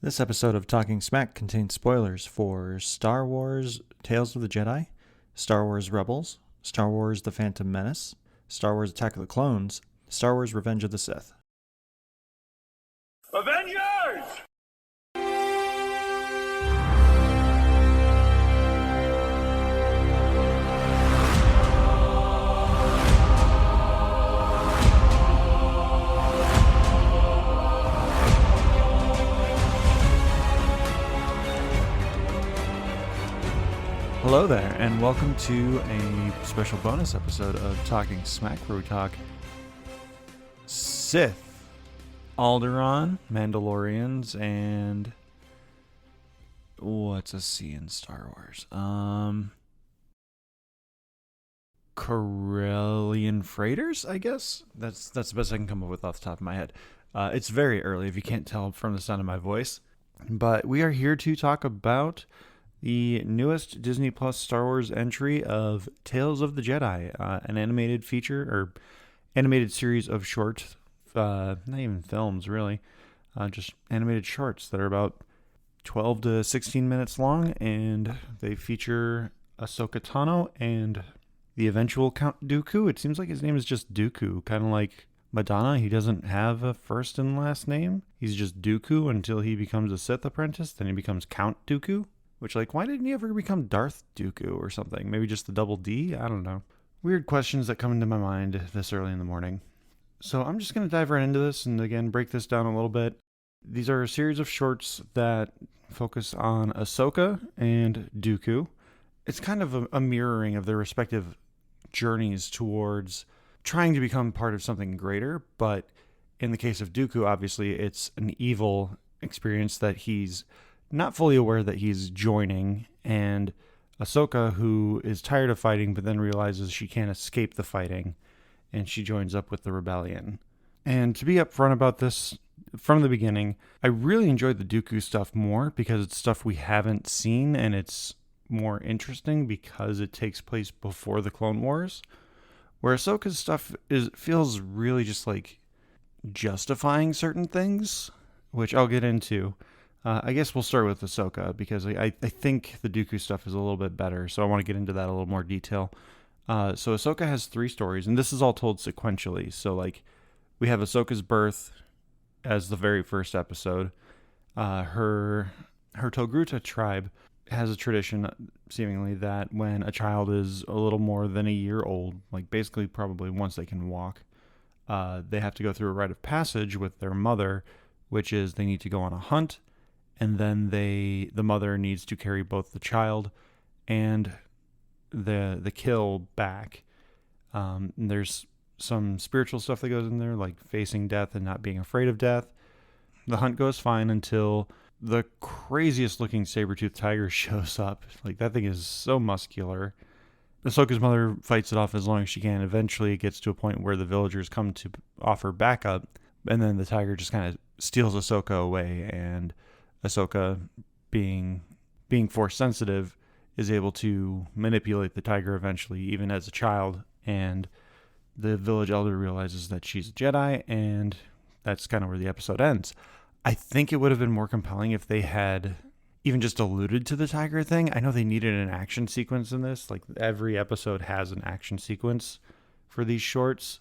This episode of Talking Smack contains spoilers for Star Wars Tales of the Jedi, Star Wars Rebels, Star Wars The Phantom Menace, Star Wars Attack of the Clones, Star Wars Revenge of the Sith. Avengers! Hello there, and welcome to a special bonus episode of Talking Smack, where we talk Sith, Alderaan, Mandalorians, and what's a C in Star Wars? Corellian freighters, I guess? That's the best I can come up with off the top of my head. It's very early, if you can't tell from the sound of my voice. But we are here to talk about the newest Disney Plus Star Wars entry of Tales of the Jedi, an animated feature or animated series of short, not even films really, just animated shorts that are about 12 to 16 minutes long, and they feature Ahsoka Tano and the eventual Count Dooku. It seems like his name is just Dooku, kind of like Madonna. He doesn't have a first and last name. He's just Dooku until he becomes a Sith apprentice, then he becomes Count Dooku. Which, why didn't he ever become Darth Dooku or something? Maybe just the double D? I don't know. Weird questions that come into my mind this early in the morning. So I'm just going to dive right into this and, again, break this down a little bit. These are a series of shorts that focus on Ahsoka and Dooku. It's kind of a mirroring of their respective journeys towards trying to become part of something greater. But in the case of Dooku, obviously, it's an evil experience that he's not fully aware that he's joining, and Ahsoka, who is tired of fighting but then realizes she can't escape the fighting, and she joins up with the rebellion. And to be upfront about this from the beginning, I really enjoyed the Dooku stuff more because it's stuff we haven't seen, and it's more interesting because it takes place before the Clone Wars, where Ahsoka's stuff feels really just like justifying certain things, which I'll get into. I guess we'll start with Ahsoka because I think the Dooku stuff is a little bit better, so I want to get into that a little more detail. So Ahsoka has 3 stories, and this is all told sequentially. So, we have Ahsoka's birth as the very first episode. Her Togruta tribe has a tradition, seemingly, that when a child is a little more than a year old, basically probably once they can walk, they have to go through a rite of passage with their mother, which is they need to go on a hunt. And then the mother needs to carry both the child and the kill back. There's some spiritual stuff that goes in there, like facing death and not being afraid of death. The hunt goes fine until the craziest looking saber-toothed tiger shows up. That thing is so muscular. Ahsoka's mother fights it off as long as she can. Eventually it gets to a point where the villagers come to offer backup, and then the tiger just kind of steals Ahsoka away, and Ahsoka, being force sensitive, is able to manipulate the tiger eventually, even as a child, and the village elder realizes that she's a Jedi, and that's kind of where the episode ends. I think it would have been more compelling if they had even just alluded to the tiger thing. I know they needed an action sequence in this. Every episode has an action sequence for these shorts,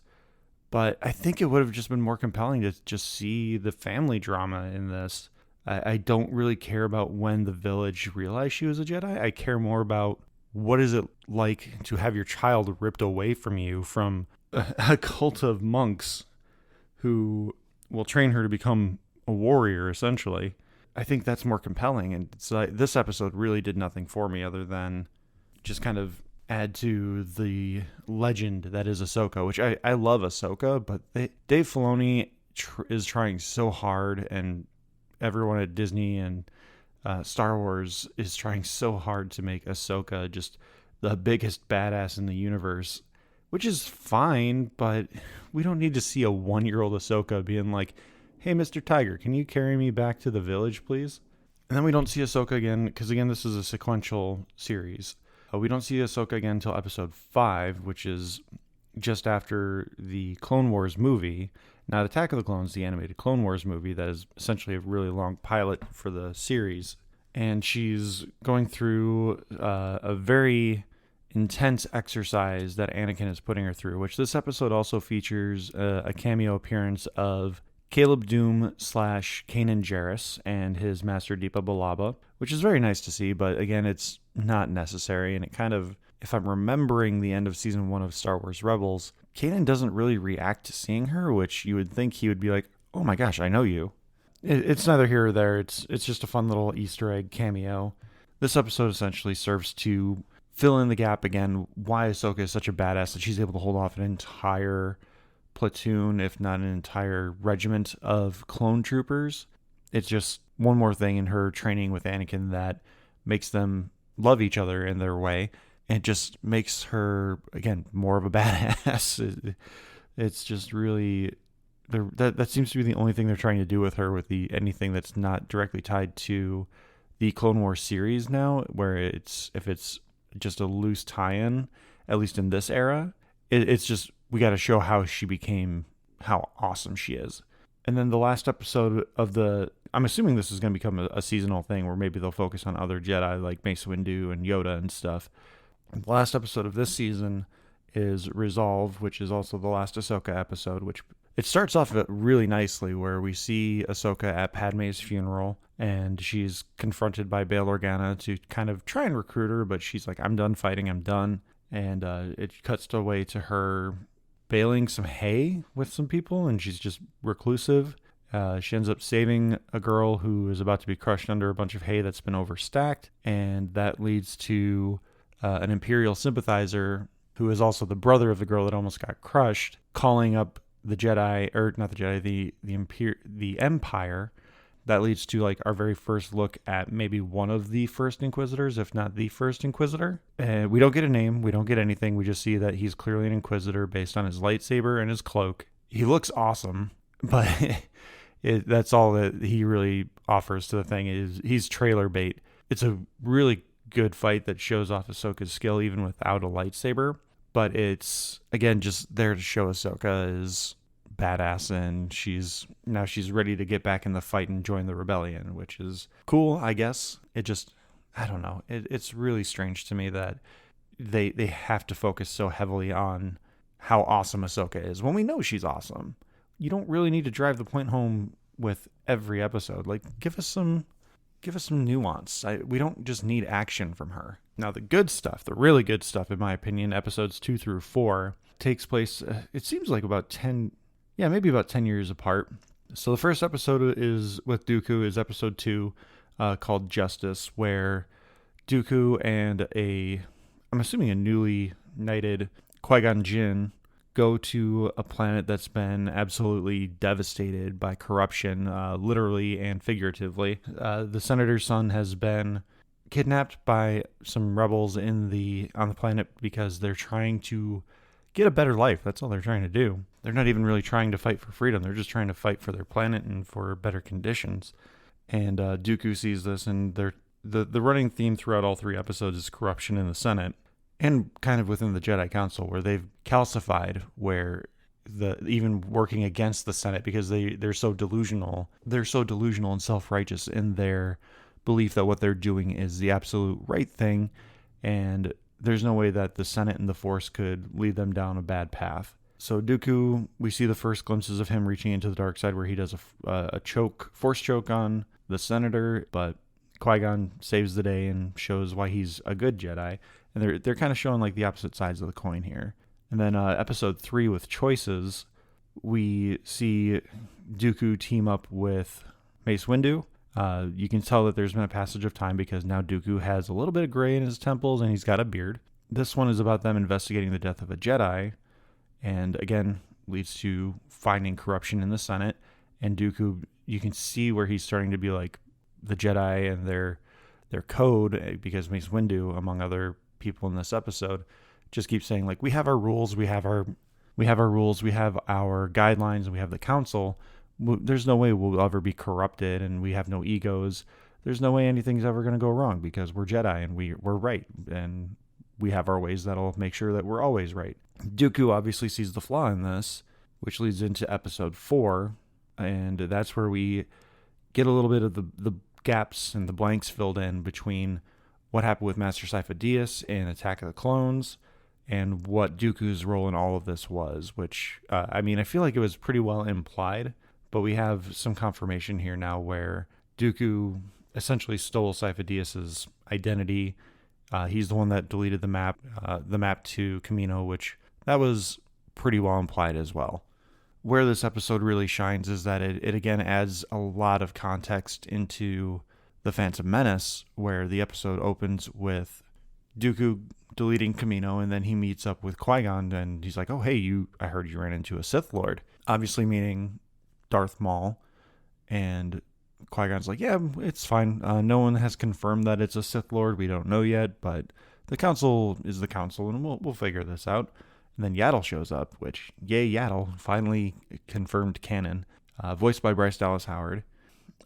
but I think it would have just been more compelling to just see the family drama in this. I don't really care about when the village realized she was a Jedi. I care more about what is it like to have your child ripped away from you from a cult of monks who will train her to become a warrior, essentially. I think that's more compelling. And this episode really did nothing for me other than just kind of add to the legend that is Ahsoka, which I love Ahsoka, but Dave Filoni is trying so hard, and everyone at Disney and Star Wars is trying so hard to make Ahsoka just the biggest badass in the universe, which is fine, but we don't need to see a 1-year-old Ahsoka being like, hey, Mr. Tiger, can you carry me back to the village, please? And then we don't see Ahsoka again, because again, this is a sequential series. We don't see Ahsoka again until episode 5, which is just after the Clone Wars movie. not Attack of the Clones, the animated Clone Wars movie that is essentially a really long pilot for the series. And she's going through a very intense exercise that Anakin is putting her through, which this episode also features a cameo appearance of Caleb Doom / Kanan Jarrus and his master Deepa Billaba, which is very nice to see, but again, it's not necessary, and it kind of, if I'm remembering the end of season 1 of Star Wars Rebels, Kanan doesn't really react to seeing her, which you would think he would be like, oh my gosh, I know you. It's neither here or there, it's just a fun little Easter egg cameo. This episode essentially serves to fill in the gap again, why Ahsoka is such a badass that she's able to hold off an entire platoon, if not an entire regiment of clone troopers. It's just one more thing in her training with Anakin that makes them love each other in their way, and just makes her, again, more of a badass. It's just really, that seems to be the only thing they're trying to do with her, with anything that's not directly tied to the Clone Wars series now, where if it's just a loose tie-in, at least in this era, it's just, we got to show how she became, how awesome she is. And then the last episode of I'm assuming this is going to become a seasonal thing where maybe they'll focus on other Jedi like Mace Windu and Yoda and stuff. The last episode of this season is Resolve, which is also the last Ahsoka episode, which it starts off really nicely where we see Ahsoka at Padme's funeral, and she's confronted by Bail Organa to kind of try and recruit her, but she's like, I'm done fighting, I'm done. And it cuts away to her baling some hay with some people, and she's just reclusive. She ends up saving a girl who is about to be crushed under a bunch of hay that's been overstacked, and that leads to an Imperial sympathizer who is also the brother of the girl that almost got crushed, calling up the Jedi, or not the Jedi, the Empire. That leads to like our very first look at maybe one of the first Inquisitors, if not the first Inquisitor. We don't get a name, we don't get anything. We just see that he's clearly an Inquisitor based on his lightsaber and his cloak. He looks awesome, but that's all that he really offers to the thing. Is he's trailer bait. It's a really good fight that shows off Ahsoka's skill even without a lightsaber. But it's, again, just there to show Ahsoka is badass, and she's ready to get back in the fight and join the rebellion, which is cool, I guess. It just, I don't know. It's really strange to me that they have to focus so heavily on how awesome Ahsoka is when we know she's awesome. You don't really need to drive the point home with every episode. Like, give us some nuance. We don't just need action from her. Now, the good stuff, the really good stuff, in my opinion, episodes 2 through 4, takes place, it seems like about 10 years apart. So the first episode is with Dooku, is episode 2, called Justice, where Dooku and I'm assuming a newly knighted Qui-Gon Jinn go to a planet that's been absolutely devastated by corruption, literally and figuratively. The senator's son has been kidnapped by some rebels on the planet because they're trying to get a better life. That's all they're trying to do. They're not even really trying to fight for freedom. They're just trying to fight for their planet and for better conditions. And Dooku sees this, and the running theme throughout all 3 episodes is corruption in the Senate, and kind of within the Jedi Council, where they've calcified, where even working against the Senate because they're so delusional. They're so delusional and self-righteous in their belief that what they're doing is the absolute right thing, and there's no way that the Senate and the Force could lead them down a bad path. So Dooku, we see the first glimpses of him reaching into the dark side, where he does a force choke on the senator, but Qui-Gon saves the day and shows why he's a good Jedi. And they're kind of showing like the opposite sides of the coin here. And then episode 3 with Choices, we see Dooku team up with Mace Windu. You can tell that there's been a passage of time because now Dooku has a little bit of gray in his temples and he's got a beard. This one is about them investigating the death of a Jedi, and again leads to finding corruption in the Senate. And Dooku, you can see where he's starting to be like the Jedi and their code, because Mace Windu, among other people in this episode, just keeps saying like, we have our rules, we have our rules, we have our guidelines, and we have the council. There's no way we'll ever be corrupted, and we have no egos. There's no way anything's ever going to go wrong because we're Jedi and we're right, and we have our ways that'll make sure that we're always right. Dooku obviously sees the flaw in this, which leads into episode 4. And that's where we get a little bit of the gaps and the blanks filled in between what happened with Master Sifo-Dyas in Attack of the Clones and what Dooku's role in all of this was, which, I feel like it was pretty well implied, but we have some confirmation here now where Dooku essentially stole Sifo-Dyas's identity. He's the one that deleted the map to Kamino, which that was pretty well implied as well. Where this episode really shines is that it again adds a lot of context into The Phantom Menace, where the episode opens with Dooku deleting Kamino, and then he meets up with Qui-Gon, and he's like, "Oh, hey, I heard you ran into a Sith Lord," obviously meaning Darth Maul. And Qui-Gon's like, "Yeah, it's fine. No one has confirmed that it's a Sith Lord. We don't know yet, but the Council is the Council, and we'll figure this out." And then Yaddle shows up, which, yay, Yaddle, finally confirmed canon, voiced by Bryce Dallas Howard.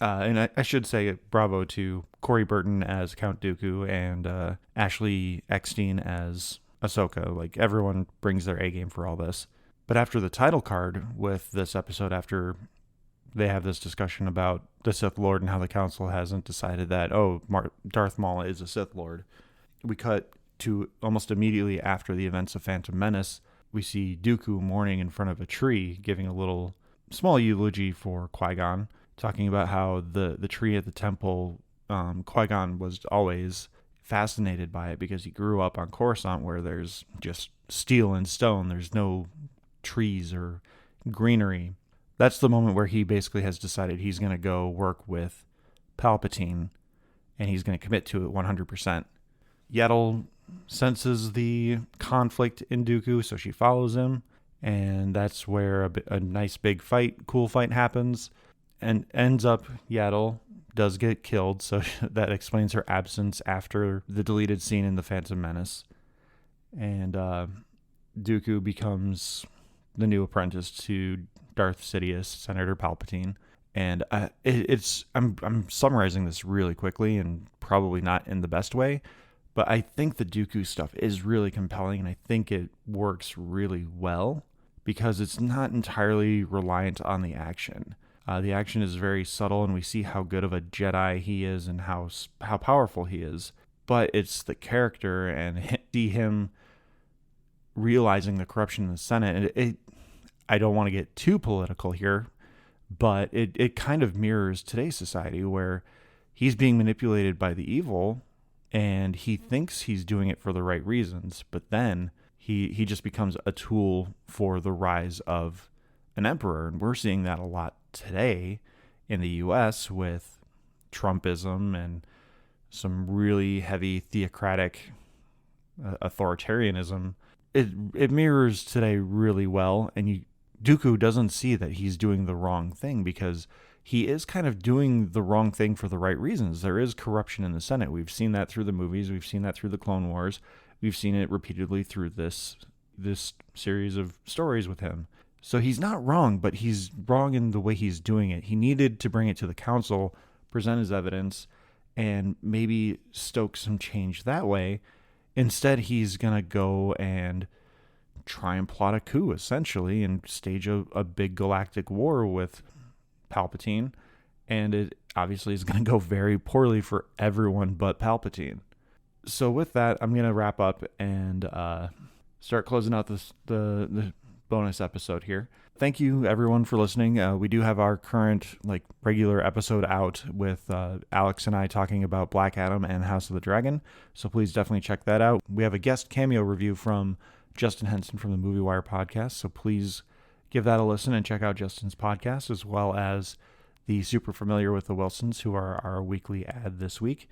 And I should say bravo to Corey Burton as Count Dooku and Ashley Eckstein as Ahsoka. Like, everyone brings their A game for all this. But after the title card with this episode, after they have this discussion about the Sith Lord and how the Council hasn't decided that, Darth Maul is a Sith Lord, we cut to almost immediately after the events of Phantom Menace. We see Dooku mourning in front of a tree, giving a little small eulogy for Qui-Gon, talking about how the tree at the temple, Qui-Gon was always fascinated by it because he grew up on Coruscant where there's just steel and stone. There's no trees or greenery. That's the moment where he basically has decided he's going to go work with Palpatine and he's going to commit to it 100%. Yaddle senses the conflict in Dooku, so she follows him, and that's where a nice big cool fight happens, and ends up Yaddle does get killed, so that explains her absence after the deleted scene in The Phantom Menace. And Dooku becomes the new apprentice to Darth Sidious, Senator Palpatine. And I'm summarizing this really quickly and probably not in the best way, but I think the Dooku stuff is really compelling, and I think it works really well because it's not entirely reliant on the action. The action is very subtle, and we see how good of a Jedi he is and how powerful he is. But it's the character and see him realizing the corruption in the Senate. And I don't want to get too political here, but it kind of mirrors today's society where he's being manipulated by the evil, and he thinks he's doing it for the right reasons, but then he just becomes a tool for the rise of an emperor. And we're seeing that a lot today in the US with Trumpism and some really heavy theocratic authoritarianism. It mirrors today really well, and Dooku doesn't see that he's doing the wrong thing because he is kind of doing the wrong thing for the right reasons. There is corruption in the Senate. We've seen that through the movies. We've seen that through the Clone Wars. We've seen it repeatedly through this series of stories with him. So he's not wrong, but he's wrong in the way he's doing it. He needed to bring it to the council, present his evidence, and maybe stoke some change that way. Instead, he's going to go and try and plot a coup, essentially, and stage a big galactic war with Palpatine. And it obviously is going to go very poorly for everyone but Palpatine. So with that, I'm going to wrap up and start closing out the bonus episode here. Thank you everyone for listening. We do have our current regular episode out with Alex and I talking about Black Adam and House of the Dragon. So please definitely check that out. We have a guest cameo review from Justin Henson from the Movie Wire podcast. So please give that a listen and check out Justin's podcast, as well as the Super Familiar with the Wilsons, who are our weekly ad this week.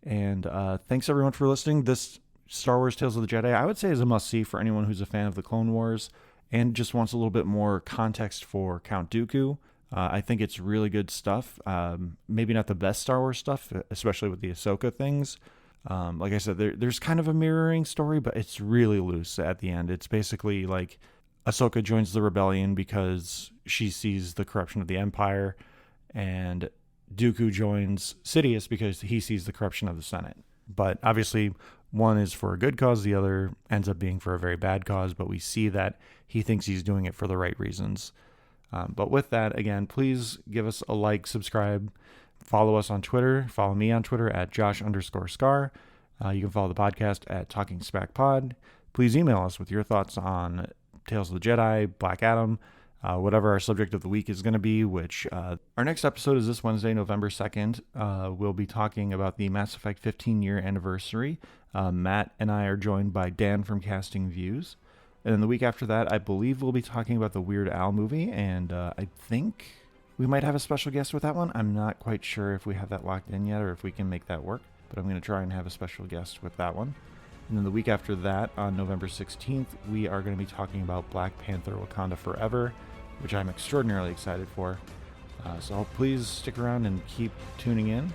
And thanks everyone for listening. This Star Wars Tales of the Jedi, I would say, is a must-see for anyone who's a fan of the Clone Wars and just wants a little bit more context for Count Dooku. I think it's really good stuff. Maybe not the best Star Wars stuff, especially with the Ahsoka things. Like I said, there's kind of a mirroring story, but it's really loose at the end. It's basically like Ahsoka joins the rebellion because she sees the corruption of the Empire, and Dooku joins Sidious because he sees the corruption of the Senate. But obviously, One is for a good cause, the other ends up being for a very bad cause, but we see that he thinks he's doing it for the right reasons. But with that, again, please give us a like, subscribe, follow us on Twitter. Follow me on Twitter at Josh_Scar. You can follow the podcast at Talking Smack Pod. Please email us with your thoughts on Tales of the Jedi, Black Adam, whatever our subject of the week is going to be, which our next episode is this Wednesday, November 2nd. We'll be talking about the Mass Effect 15-year anniversary. Matt and I are joined by Dan from Casting Views. And then the week after that, I believe we'll be talking about the Weird Al movie, and I think we might have a special guest with that one. I'm not quite sure if we have that locked in yet or if we can make that work, but I'm going to try and have a special guest with that one. And then the week after that, on November 16th, we are going to be talking about Black Panther Wakanda Forever, which I'm extraordinarily excited for. So please stick around and keep tuning in.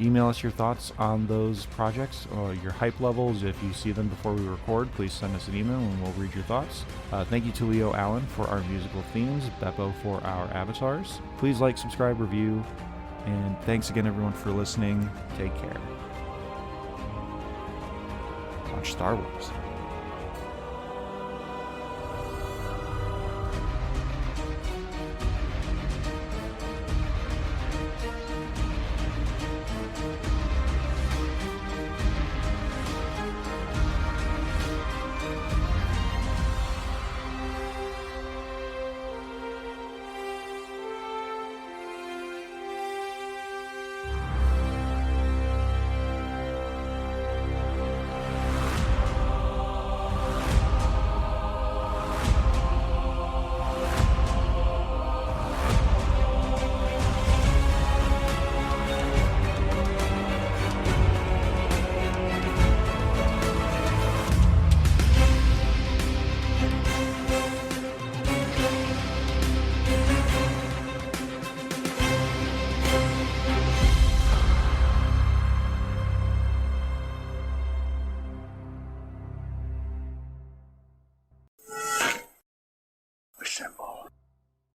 Email us your thoughts on those projects or your hype levels. If you see them before we record, please send us an email and we'll read your thoughts. Thank you to Leo Allen for our musical themes, Beppo for our avatars. Please like, subscribe, review, and thanks again everyone for listening. Take care. Watch Star Wars.